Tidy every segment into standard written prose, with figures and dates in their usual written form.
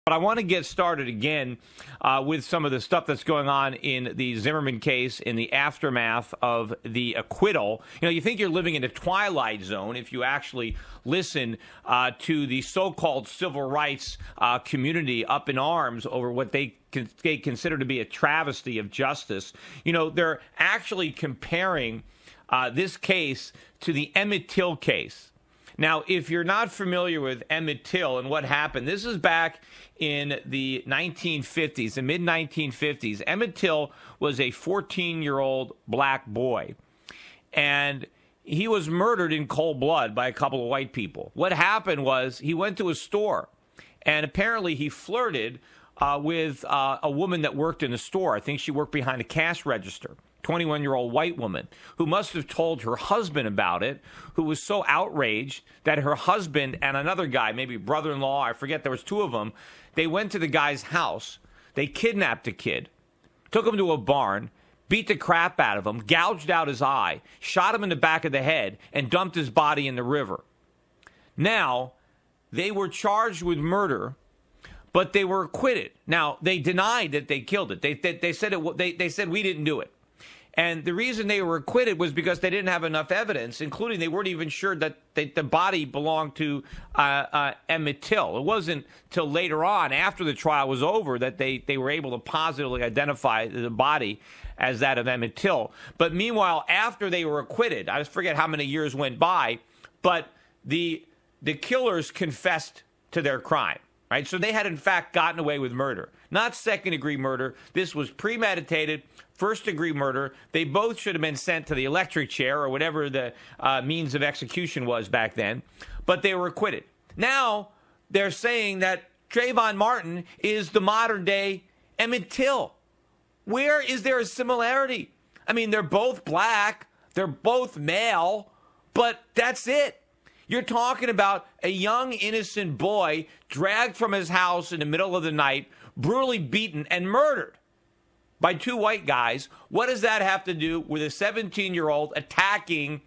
But I want to get started again with some of the stuff that's going on in the Zimmerman case in the aftermath of the acquittal. You know, you think you're living in a twilight zone if you actually listen to the so-called civil rights community up in arms over what they consider to be a travesty of justice. You know, they're actually comparing this case to the Emmett Till case. Now, if you're not familiar with Emmett Till and what happened, this is back in the 1950s, the mid-1950s. Emmett Till was a 14-year-old black boy, and he was murdered in cold blood by a couple of white people. What happened was he went to a store, and apparently he flirted with a woman that worked in the store. I think she worked behind a cash register. 21-year-old white woman who must have told her husband about it, who was so outraged that her husband and another guy, maybe brother-in-law, I forget, there was two of them, they went to the guy's house. They kidnapped the kid, took him to a barn, beat the crap out of him, gouged out his eye, shot him in the back of the head, and dumped his body in the river. Now, they were charged with murder, but they were acquitted. Now, they denied that they killed it. They said we didn't do it. And the reason they were acquitted was because they didn't have enough evidence, including they weren't even sure that the body belonged to Emmett Till. It wasn't till later on, after the trial was over, that they were able to positively identify the body as that of Emmett Till. But meanwhile, after they were acquitted, I just forget how many years went by, but the killers confessed to their crime. Right? So they had, in fact, gotten away with murder. Not second-degree murder. This was premeditated, first-degree murder. They both should have been sent to the electric chair or whatever the means of execution was back then. But they were acquitted. Now they're saying that Trayvon Martin is the modern-day Emmett Till. Where is there a similarity? I mean, they're both black. They're both male. But that's it. You're talking about a young, innocent boy dragged from his house in the middle of the night, brutally beaten and murdered by two white guys. What does that have to do with a 17-year-old attacking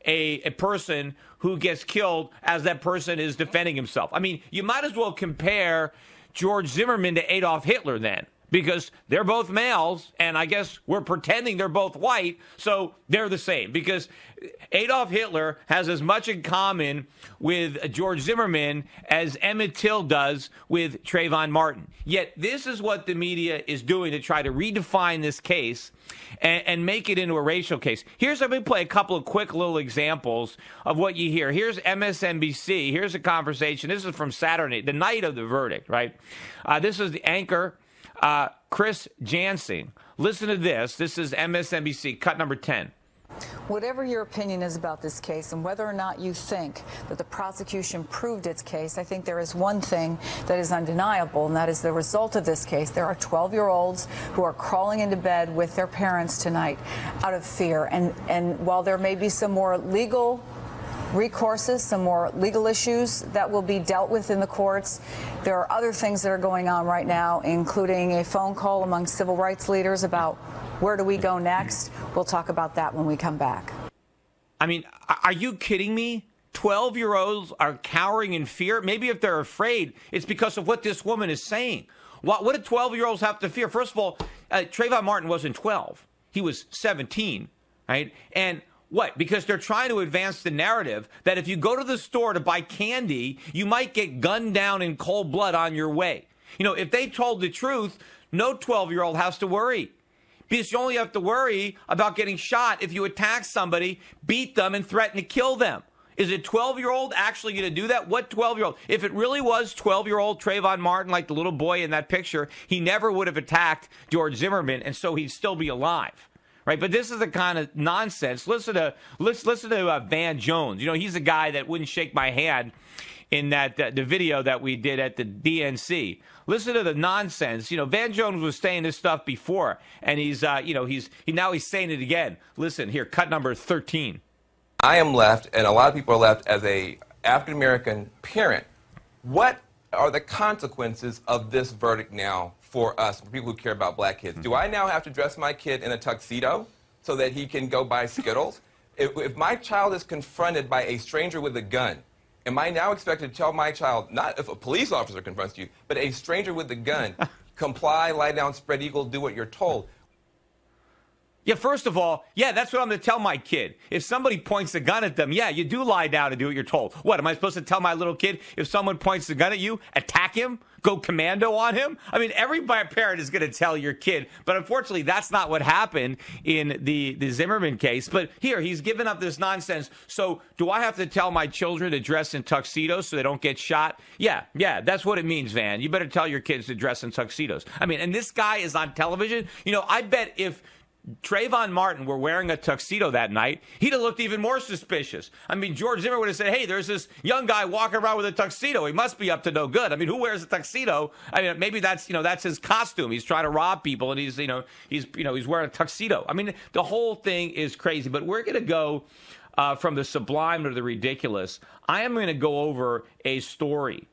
a person who gets killed as that person is defending himself? I mean, you might as well compare George Zimmerman to Adolf Hitler then, because they're both males, and I guess we're pretending they're both white, so they're the same. Because Adolf Hitler has as much in common with George Zimmerman as Emmett Till does with Trayvon Martin. Yet this is what the media is doing to try to redefine this case and make it into a racial case. Let me play a couple of quick little examples of what you hear. Here's MSNBC. Here's a conversation. This is from Saturday, the night of the verdict, right? This is the anchor, Chris Jansen. Listen to this. This is MSNBC, cut number 10. Whatever your opinion is about this case and whether or not you think that the prosecution proved its case, I think there is one thing that is undeniable, and that is the result of this case. There are 12-year-olds who are crawling into bed with their parents tonight out of fear. And while there may be some more legal recourses, some more legal issues that will be dealt with in the courts, there are other things that are going on right now, including a phone call among civil rights leaders about where do we go next. We'll talk about that when we come back. I mean, are you kidding me? 12-year-olds are cowering in fear. Maybe if they're afraid, it's because of what this woman is saying. What do 12-year-olds have to fear? First of all, Trayvon Martin wasn't 12. He was 17, right? And what? Because they're trying to advance the narrative that if you go to the store to buy candy, you might get gunned down in cold blood on your way. You know, if they told the truth, no 12-year-old has to worry. Because you only have to worry about getting shot if you attack somebody, beat them, and threaten to kill them. Is a 12-year-old actually going to do that? What 12-year-old? If it really was 12-year-old Trayvon Martin, like the little boy in that picture, he never would have attacked George Zimmerman, and so he'd still be alive. Right, but this is the kind of nonsense. Listen to Van Jones. You know, he's the guy that wouldn't shake my hand in that the video that we did at the DNC. Listen to the nonsense. You know, Van Jones was saying this stuff before, and he's now he's saying it again. Listen here, cut number 13. I am left, and a lot of people are left as a African American parent. What are the consequences of this verdict now for us, for people who care about black kids? Do I now have to dress my kid in a tuxedo so that he can go buy Skittles? If my child is confronted by a stranger with a gun am I now expected to tell my child, not if a police officer confronts you, but a stranger with a gun, comply, lie down, spread eagle, do what you're told? Yeah, first of all, yeah, that's what I'm going to tell my kid. If somebody points a gun at them, yeah, you do lie down and do what you're told. What, am I supposed to tell my little kid if someone points a gun at you, attack him, go commando on him? I mean, every parent is going to tell your kid, but unfortunately, that's not what happened in the Zimmerman case. But here, he's given up this nonsense. So do I have to tell my children to dress in tuxedos so they don't get shot? Yeah, that's what it means, Van. You better tell your kids to dress in tuxedos. I mean, and this guy is on television. You know, I bet if Trayvon Martin were wearing a tuxedo that night, he'd have looked even more suspicious. I mean, George Zimmerman would have said, hey, there's this young guy walking around with a tuxedo. He must be up to no good. I mean, who wears a tuxedo? I mean, maybe that's his costume. He's trying to rob people, and he's wearing a tuxedo. I mean, the whole thing is crazy. But we're going to go from the sublime to the ridiculous. I am going to go over a story.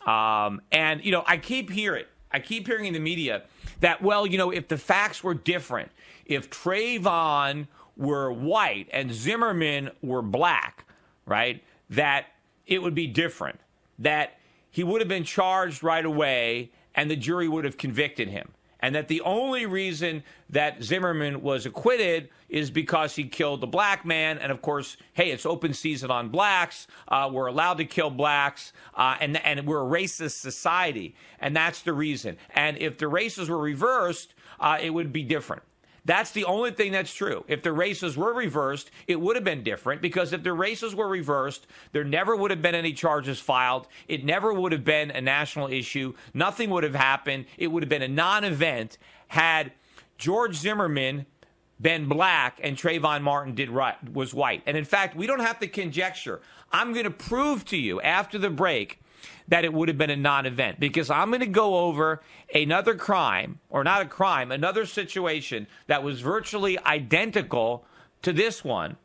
And I keep hearing in the media that, well, if the facts were different, if Trayvon were white and Zimmerman were black, right, that it would be different, that he would have been charged right away and the jury would have convicted him, and that the only reason that Zimmerman was acquitted is because he killed the black man. And, of course, hey, it's open season on blacks. We're allowed to kill blacks, and we're a racist society, and that's the reason. And if the races were reversed, it would be different. That's the only thing that's true. If the races were reversed, it would have been different, because if the races were reversed, there never would have been any charges filed. It never would have been a national issue. Nothing would have happened. It would have been a non-event had George Zimmerman been black and Trayvon Martin was white. And in fact, we don't have to conjecture. I'm going to prove to you after the break that it would have been a non-event, because I'm going to go over another crime, or not a crime, another situation that was virtually identical to this one.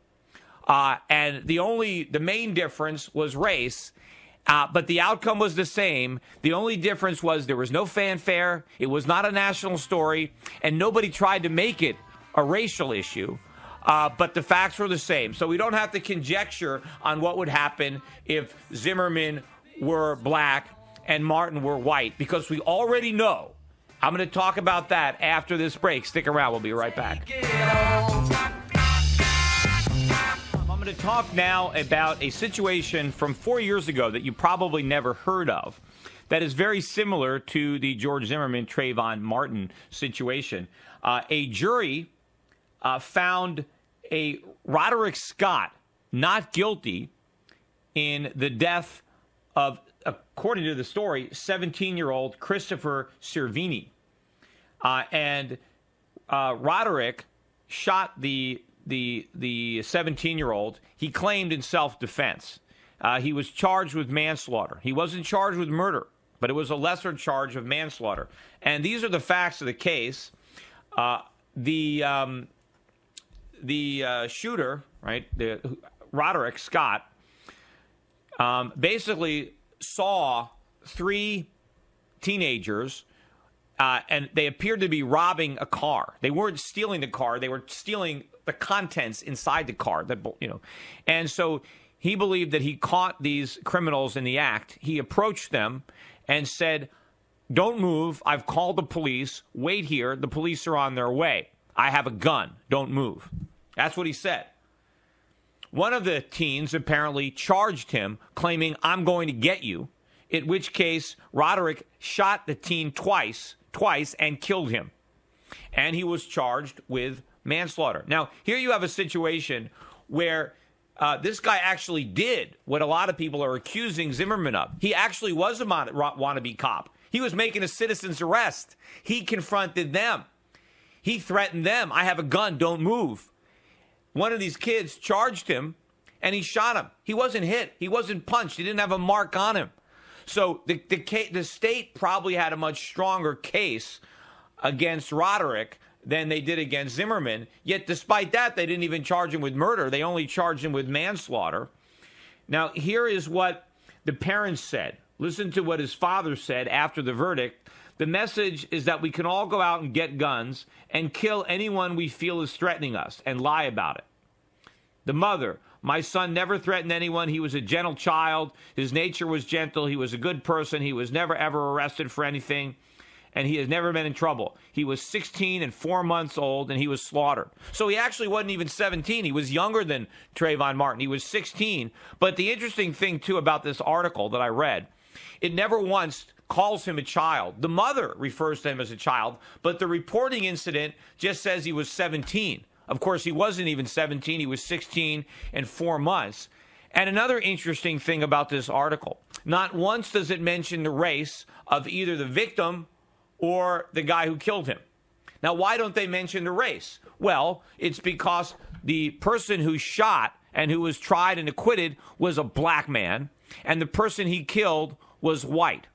And the main difference was race, but the outcome was the same. The only difference was there was no fanfare. It was not a national story, and nobody tried to make it a racial issue. But the facts were the same. So we don't have to conjecture on what would happen if Zimmerman were black and Martin were white, because we already know. I'm going to talk about that after this break. Stick around. We'll be right back. I'm going to talk now about a situation from 4 years ago that you probably never heard of, that is very similar to the George Zimmerman, Trayvon Martin situation. A jury found a Roderick Scott not guilty in the death of, according to the story, 17-year-old Christopher Cervini. And Roderick shot the 17-year-old. He claimed in self-defense. He was charged with manslaughter. He wasn't charged with murder, but it was a lesser charge of manslaughter. And these are the facts of the case. The shooter, right, Roderick Scott, basically saw three teenagers, and they appeared to be robbing a car. They weren't stealing the car; they were stealing the contents inside the car. And so he believed that he caught these criminals in the act. He approached them and said, "Don't move. I've called the police. Wait here. The police are on their way. I have a gun. Don't move." That's what he said. One of the teens apparently charged him, claiming, "I'm going to get you," in which case Roderick shot the teen twice, and killed him. And he was charged with manslaughter. Now, here you have a situation where this guy actually did what a lot of people are accusing Zimmerman of. He actually was a wannabe cop. He was making a citizen's arrest. He confronted them. He threatened them. "I have a gun. Don't move." One of these kids charged him, and he shot him. He wasn't hit. He wasn't punched. He didn't have a mark on him. So the state probably had a much stronger case against Roderick than they did against Zimmerman. Yet, despite that, they didn't even charge him with murder. They only charged him with manslaughter. Now, here is what the parents said. Listen to what his father said after the verdict. "The message is that we can all go out and get guns and kill anyone we feel is threatening us and lie about it." The mother, My son never threatened anyone. He was a gentle child. His nature was gentle. He was a good person. He was never, ever arrested for anything. And he has never been in trouble. He was 16 and 4 months old, and he was slaughtered. So he actually wasn't even 17. He was younger than Trayvon Martin. He was 16. But the interesting thing, too, about this article that I read, it never once calls him a child. The mother refers to him as a child, but the reporting incident just says he was 17. Of course, he wasn't even 17. He was 16 and 4 months. And another interesting thing about this article, not once does it mention the race of either the victim or the guy who killed him. Now, why don't they mention the race? Well, it's because the person who shot and who was tried and acquitted was a black man, and the person he killed was white.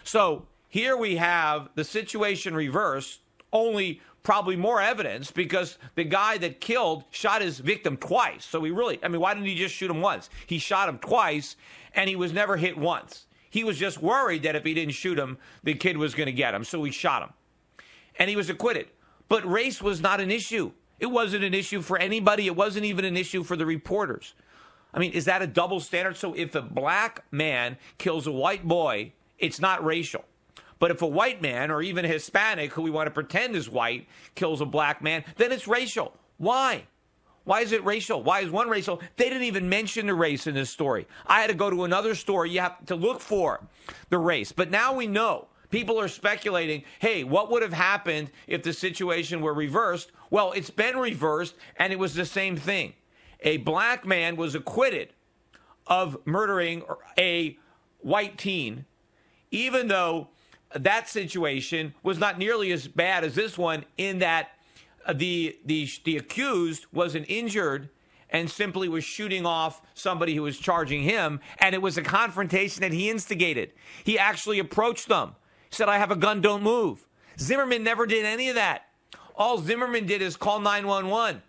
So here we have the situation reversed, only probably more evidence because the guy that killed shot his victim twice. So why didn't he just shoot him once? He shot him twice, and he was never hit once. He was just worried that if he didn't shoot him, the kid was going to get him, so he shot him. And he was acquitted. But race was not an issue. It wasn't an issue for anybody. It wasn't even an issue for the reporters. I mean, is that a double standard? So if a black man kills a white boy, it's not racial. But if a white man, or even a Hispanic, who we want to pretend is white, kills a black man, then it's racial. Why? Why is it racial? Why is one racial? They didn't even mention the race in this story. I had to go to another story. You have to look for the race. But now we know. People are speculating, hey, what would have happened if the situation were reversed? Well, it's been reversed, and it was the same thing. A black man was acquitted of murdering a white teen, even though that situation was not nearly as bad as this one, in that the accused wasn't injured and simply was shooting off somebody who was charging him, and it was a confrontation that he instigated. He actually approached them, said, "I have a gun, don't move." Zimmerman never did any of that. All Zimmerman did is call 911.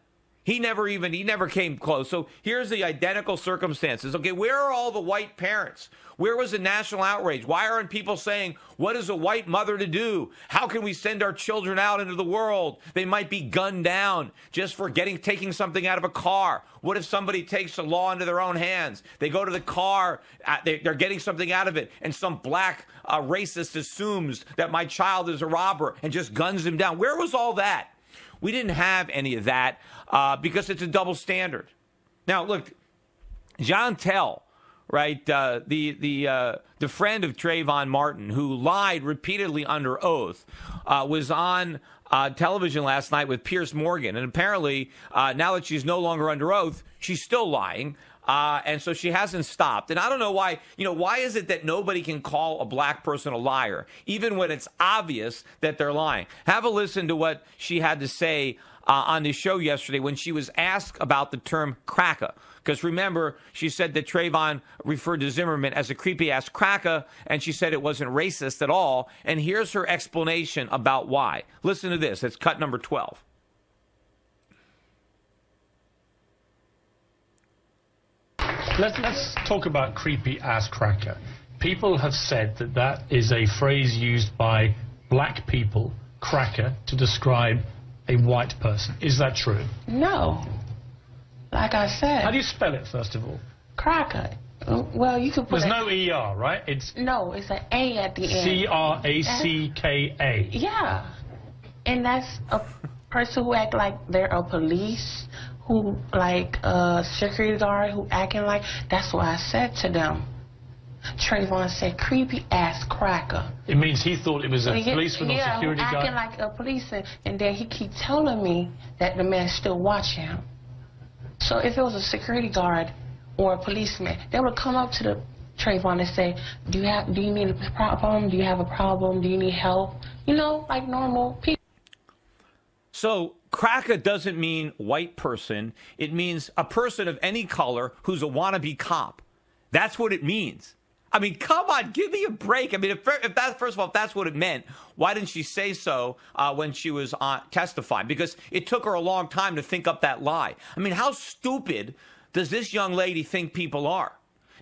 He never came close. So here's the identical circumstances. Okay, where are all the white parents? Where was the national outrage? Why aren't people saying, what is a white mother to do? How can we send our children out into the world? They might be gunned down just for taking something out of a car. What if somebody takes the law into their own hands? They go to the car, they're getting something out of it, and some black racist assumes that my child is a robber and just guns him down. Where was all that? We didn't have any of that because it's a double standard. Now, look, John Tell, right, the friend of Trayvon Martin, who lied repeatedly under oath, was on television last night with Piers Morgan. And apparently, now that she's no longer under oath, she's still lying. And so she hasn't stopped. And I don't know why, why is it that nobody can call a black person a liar, even when it's obvious that they're lying? Have a listen to what she had to say on the show yesterday when she was asked about the term cracker. Because remember, she said that Trayvon referred to Zimmerman as a creepy-ass cracker, and she said it wasn't racist at all. And here's her explanation about why. Listen to this. It's cut number 12. Let's talk about creepy ass cracker. People have said that that is a phrase used by black people, cracker, to describe a white person. Is that true? No. Like I said. How do you spell it, first of all? Cracker. Well, you could put. There's no ER, right? It's no, it's an A at the end. CRACKA. Yeah. And that's a person who act like they're a police, who like a security guard, who acting like. That's what I said to them. Trayvon said, creepy ass cracker. It means he thought it was a policeman or security guard? Yeah, acting like a policeman. And then he keep telling me that the man still watching him. So if it was a security guard or a policeman, they would come up to the Trayvon and say, do you need a problem? Do you have a problem? Do you need help? Like normal people. So cracker doesn't mean white person. It means a person of any color who's a wannabe cop. That's what it means. I mean, come on, give me a break. I mean, if that's what it meant, why didn't she say so when she was testifying? Because it took her a long time to think up that lie. I mean, how stupid does this young lady think people are?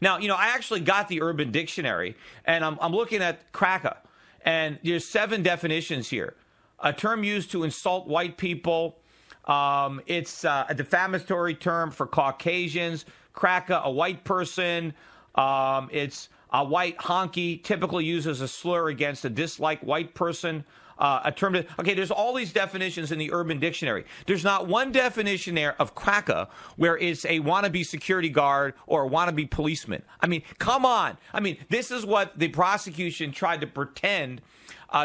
Now, I actually got the Urban Dictionary, and I'm looking at cracker, and there's 7 definitions here. A term used to insult white people, It's a defamatory term for Caucasians. Cracker, a white person. It's a white honky, typically used as a slur against a disliked white person. A term that, okay, there's all these definitions in the Urban Dictionary. There's not one definition there of cracker where it's a wannabe security guard or a wannabe policeman. I mean, come on. I mean, this is what the prosecution tried to pretend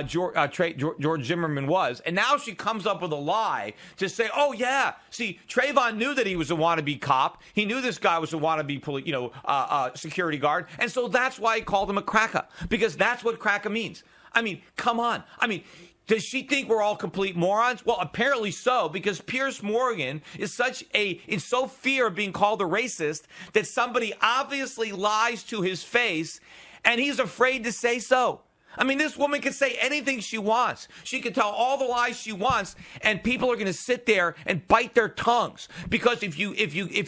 George Zimmerman was. And now she comes up with a lie to say, oh, yeah, see, Trayvon knew that he was a wannabe cop. He knew this guy was a wannabe security guard. And so that's why he called him a cracker, because that's what cracker means. I mean, come on. I mean, does she think we're all complete morons? Well, apparently so, because Piers Morgan is so fear of being called a racist that somebody obviously lies to his face, and he's afraid to say so. I mean, this woman can say anything she wants. She can tell all the lies she wants, and people are going to sit there and bite their tongues. Because if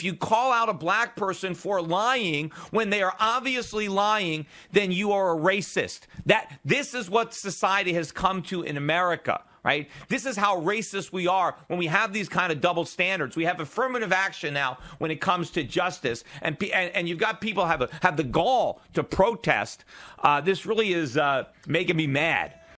you call out a black person for lying when they are obviously lying, then you are a racist. This is what society has come to in America. Right? This is how racist we are when we have these kind of double standards. We have affirmative action now when it comes to justice, and you've got people have the gall to protest. This really is making me mad.